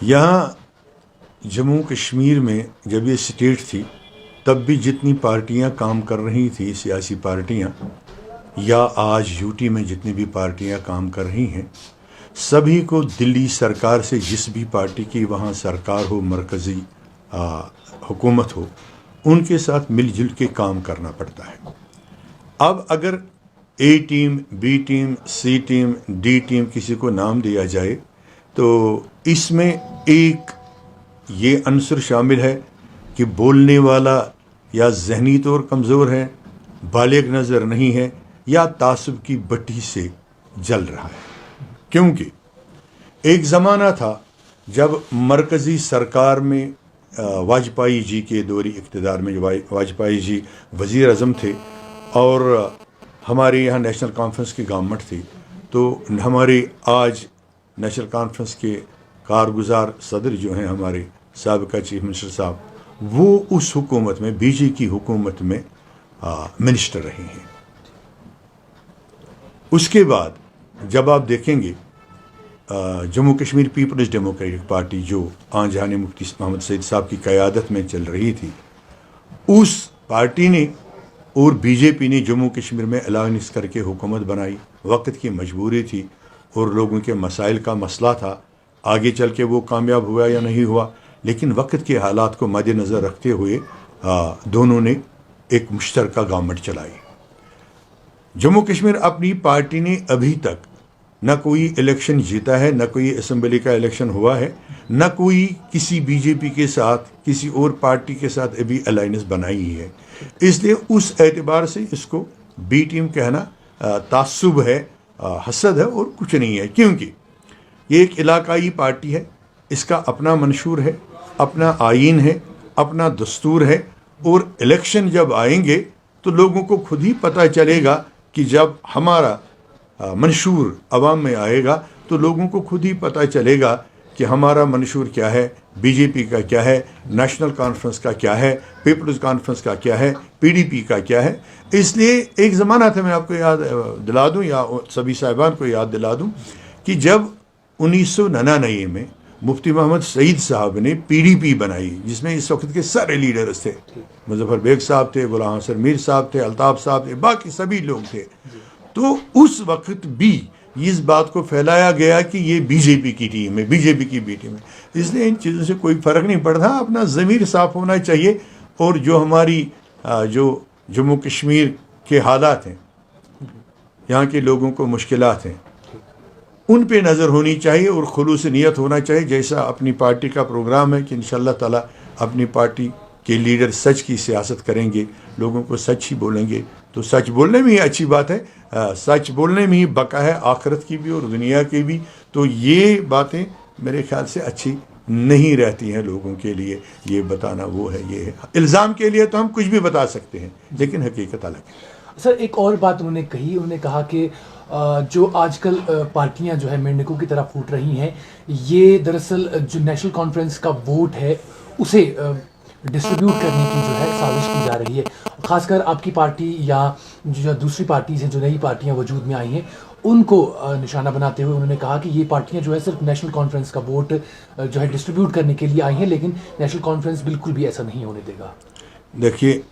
यहाँ जम्मू कश्मीर में जब ये स्टेट थी तब भी जितनी पार्टियाँ काम कर रही थी, सियासी पार्टियाँ, या आज यूटी में जितनी भी पार्टियाँ काम कर रही हैं, सभी को दिल्ली सरकार से, जिस भी पार्टी की वहाँ सरकार हो, मरकज़ी हुकूमत हो, उनके साथ मिलजुल के काम करना पड़ता है। अब अगर ए टीम, बी टीम, सी टीम, डी टीम किसी को नाम दिया जाए तो इसमें एक ये अंसर शामिल है कि बोलने वाला या ज़हनी तौर कमज़ोर है, बालिग नज़र नहीं है, या तासुब की भट्टी से जल रहा है। क्योंकि एक ज़माना था जब मरकज़ी सरकार में वाजपेयी जी के दौरी इक़्तिदार में वाजपेयी जी वज़ीर आज़म थे और हमारे यहाँ नेशनल कॉन्फ्रेंस की गवर्नमेंट थी, तो हमारे आज नेशनल कॉन्फ्रेंस के कारगुजार सदर जो हैं हमारे साबिक़ा चीफ मिनिस्टर साहब, वो उस हुकूमत में, बीजे की हुकूमत में मिनिस्टर रहे हैं। उसके बाद जब आप देखेंगे जम्मू कश्मीर पीपल्स डेमोक्रेटिक पार्टी जो आन जहान मुफ्ती मोहम्मद सईद साहब की क़यादत में चल रही थी, उस पार्टी ने और बीजेपी ने जम्मू कश्मीर में अलायंस करके हुकूमत बनाई। वक्त की मजबूरी थी और लोगों के मसाइल का मसला था। आगे चल के वो कामयाब हुआ या नहीं हुआ, लेकिन वक्त के हालात को मद्देनज़र रखते हुए दोनों ने एक मुश्तरका गवर्नमेंट चलाई। जम्मू कश्मीर अपनी पार्टी ने अभी तक न कोई इलेक्शन जीता है, न कोई असम्बली का इलेक्शन हुआ है, न कोई किसी बीजेपी के साथ, किसी और पार्टी के साथ अभी अलायंस बनाई है। इसलिए उस एतबार से इसको बी टीम कहना तासुब है, हसद है और कुछ नहीं है। क्योंकि ये एक इलाकाई पार्टी है, इसका अपना मंशूर है, अपना आईन है, अपना दस्तूर है, और इलेक्शन जब आएंगे तो लोगों को खुद ही पता चलेगा कि जब हमारा मंशूर अवाम में आएगा तो लोगों को खुद ही पता चलेगा कि हमारा मंशूर क्या है, बीजेपी का क्या है, नेशनल कॉन्फ्रेंस का क्या है, पीपल्स कॉन्फ्रेंस का क्या है, पीडीपी का क्या है। इसलिए एक ज़माना था, मैं आपको याद दिला दूं या सभी साहिबान को याद दिला दूं कि जब 1999 में मुफ्ती मोहम्मद सईद साहब ने पीडीपी बनाई, जिसमें इस वक्त के सारे लीडर्स थे, मुजफ्फर बेग साहब थे, गुलाम हसन मीर साहब थे, अल्ताफ़ साहब थे, बाकी सभी लोग थे, तो उस वक्त भी इस बात को फैलाया गया कि ये बीजेपी की टीम है, बीजेपी की बी टीम है। इसलिए इन चीज़ों से कोई फ़र्क नहीं पड़ता, अपना ज़मीर साफ़ होना चाहिए और जो हमारी जो जम्मू कश्मीर के हालात हैं, यहाँ के लोगों को मुश्किलात हैं, उन पे नज़र होनी चाहिए और खुलूस नीयत होना चाहिए। जैसा अपनी पार्टी का प्रोग्राम है कि इंशाअल्लाह ताला अपनी पार्टी के लीडर सच की सियासत करेंगे, लोगों को सच ही बोलेंगे, तो सच बोलने में ही अच्छी बात है, सच बोलने में ही बका है आखिरत की भी और दुनिया की भी। तो ये बातें मेरे ख्याल से अच्छी नहीं रहती हैं लोगों के लिए, ये बताना वो है, ये है। इल्ज़ाम के लिए तो हम कुछ भी बता सकते हैं, लेकिन हकीकत अलग है। सर, एक और बात उन्होंने कही, उन्होंने कहा कि जो आजकल पार्टियां जो है मेंढकों की तरह फूट रही हैं, ये दरअसल जो नेशनल कॉन्फ्रेंस का वोट है उसे डिस्ट्रीब्यूट करने की जो है साजिश की जा रही है। खासकर आपकी पार्टी या जो दूसरी पार्टीज हैं, जो नई पार्टियां वजूद में आई हैं, उनको निशाना बनाते हुए उन्होंने कहा कि ये पार्टियां जो है सिर्फ नेशनल कॉन्फ्रेंस का वोट जो है डिस्ट्रीब्यूट करने के लिए आई हैं, लेकिन नेशनल कॉन्फ्रेंस बिल्कुल भी ऐसा नहीं होने देगा। देखिए,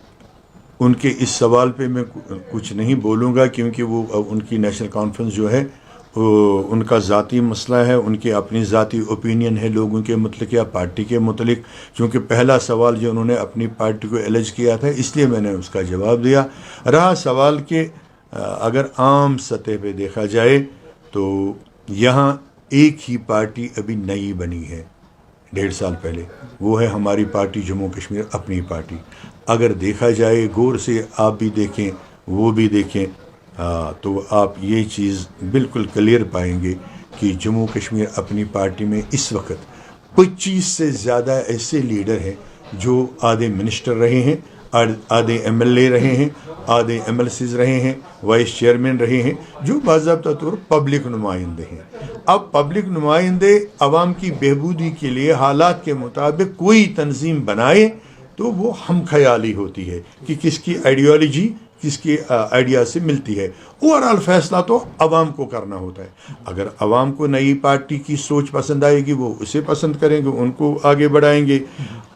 उनके इस सवाल पे मैं कुछ नहीं बोलूँगा, क्योंकि वो उनकी नेशनल कॉन्फ्रेंस जो है उनका ज़ाती मसला है, उनकी अपनी ज़ाती ओपिनियन है लोगों के मतलब या पार्टी के मतलब। क्योंकि पहला सवाल जो उन्होंने अपनी पार्टी को एलिज किया था, इसलिए मैंने उसका जवाब दिया। रहा सवाल के अगर आम सतह पे देखा जाए तो यहाँ एक ही पार्टी अभी नई बनी है 1.5 साल पहले, वो है हमारी पार्टी जम्मू कश्मीर अपनी पार्टी। अगर देखा जाए गौर से, आप भी देखें वो भी देखें, तो आप ये चीज़ बिल्कुल क्लियर पाएंगे कि जम्मू कश्मीर अपनी पार्टी में इस वक्त 25 से ज़्यादा ऐसे लीडर हैं जो आधे मिनिस्टर रहे हैं, आधे MLA रहे हैं, आधे MLCs रहे हैं, वाइस चेयरमैन रहे हैं, जो बाज़ाब्ता तौर पब्लिक नुमाइंदे हैं। अब पब्लिक नुमाइंदे आवाम की बेहबूदी के लिए हालात के मुताबिक कोई तंजीम बनाए तो वो हम ख्याली होती है कि किसकी आइडियोलॉजी کس کے آئیڈیا سے ملتی ہے. اوورآل فیصلہ تو عوام کو کرنا ہوتا ہے. اگر عوام کو نئی پارٹی کی سوچ پسند آئے گی وہ اسے پسند کریں گے, ان کو آگے بڑھائیں گے.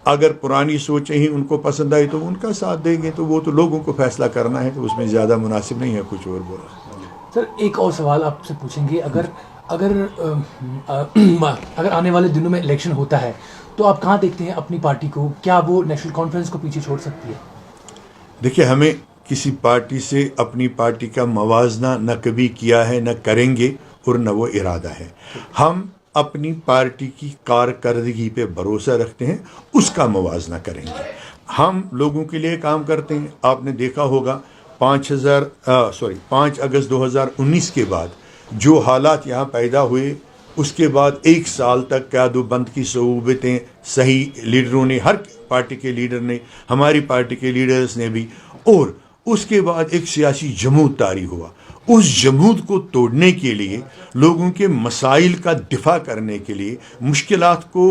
اگر پرانی سوچیں ہی ان کو پسند آئی تو ان کا ساتھ دیں گے. تو وہ تو لوگوں کو فیصلہ کرنا ہے, تو اس میں زیادہ مناسب نہیں ہے کچھ اور بولا. سر ایک اور سوال آپ سے پوچھیں گے, اگر آنے والے دنوں میں الیکشن ہوتا ہے تو آپ کہاں دیکھتے ہیں اپنی پارٹی کو؟ کیا وہ نیشنل کانفرنس کو پیچھے چھوڑ سکتی ہے؟ دیکھیے, ہمیں کسی پارٹی سے اپنی پارٹی کا موازنہ نہ کبھی کیا ہے, نہ کریں گے, اور نہ وہ ارادہ ہے. ہم اپنی پارٹی کی کارکردگی پہ بھروسہ رکھتے ہیں, اس کا موازنہ کریں گے. ہم لوگوں کے لیے کام کرتے ہیں. آپ نے دیکھا ہوگا 5 اگست 2019 کے بعد جو حالات یہاں پیدا ہوئے, اس کے بعد ایک سال تک قید و بند کی صعوبتیں صحیح لیڈروں نے, ہر پارٹی کے لیڈر نے, ہماری پارٹی کے لیڈرز نے بھی, اور اس کے بعد ایک سیاسی جمود طاری ہوا. اس جمود کو توڑنے کے لیے, لوگوں کے مسائل کا دفاع کرنے کے لیے, مشکلات کو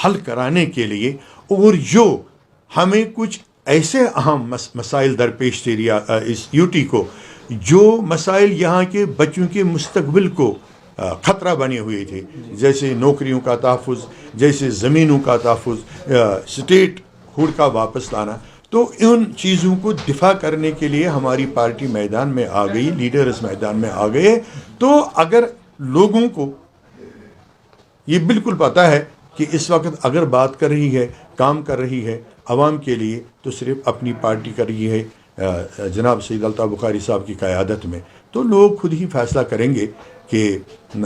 حل کرانے کے لیے, اور جو ہمیں کچھ ایسے اہم مسائل درپیش تھے اس یوٹی کو, جو مسائل یہاں کے بچوں کے مستقبل کو خطرہ بنے ہوئے تھے, جیسے نوکریوں کا تحفظ, جیسے زمینوں کا تحفظ, اسٹیٹ ہوڈ کا واپس لانا, تو ان چیزوں کو دفاع کرنے کے لیے ہماری پارٹی میدان میں آ گئی, لیڈرز میدان میں آ گئے. تو اگر لوگوں کو یہ بالکل پتہ ہے کہ اس وقت اگر بات کر رہی ہے, کام کر رہی ہے عوام کے لیے, تو صرف اپنی پارٹی کر رہی ہے جناب سید الطاف بخاری صاحب کی قیادت میں, تو لوگ خود ہی فیصلہ کریں گے کہ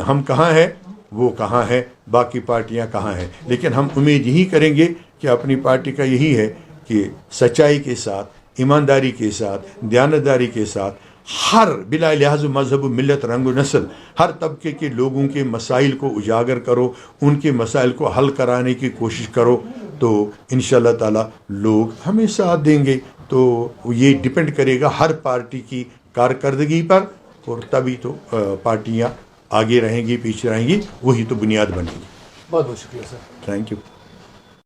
ہم کہاں ہیں, وہ کہاں ہے, باقی پارٹیاں کہاں ہیں. لیکن ہم امید یہی کریں گے کہ اپنی پارٹی کا یہی ہے کہ سچائی کے ساتھ, ایمانداری کے ساتھ, دیانتداری کے ساتھ, ہر بلا لحاظ مذہب و ملت, رنگ و نسل, ہر طبقے کے لوگوں کے مسائل کو اجاگر کرو, ان کے مسائل کو حل کرانے کی کوشش کرو, تو انشاءاللہ تعالی لوگ ہمیں ساتھ دیں گے. تو یہ ڈپینڈ کرے گا ہر پارٹی کی کارکردگی پر, اور تبھی تو پارٹیاں آگے رہیں گی, پیچھے رہیں گی, وہی تو بنیاد بنے گی. بہت بہت شکریہ سر. Thank you.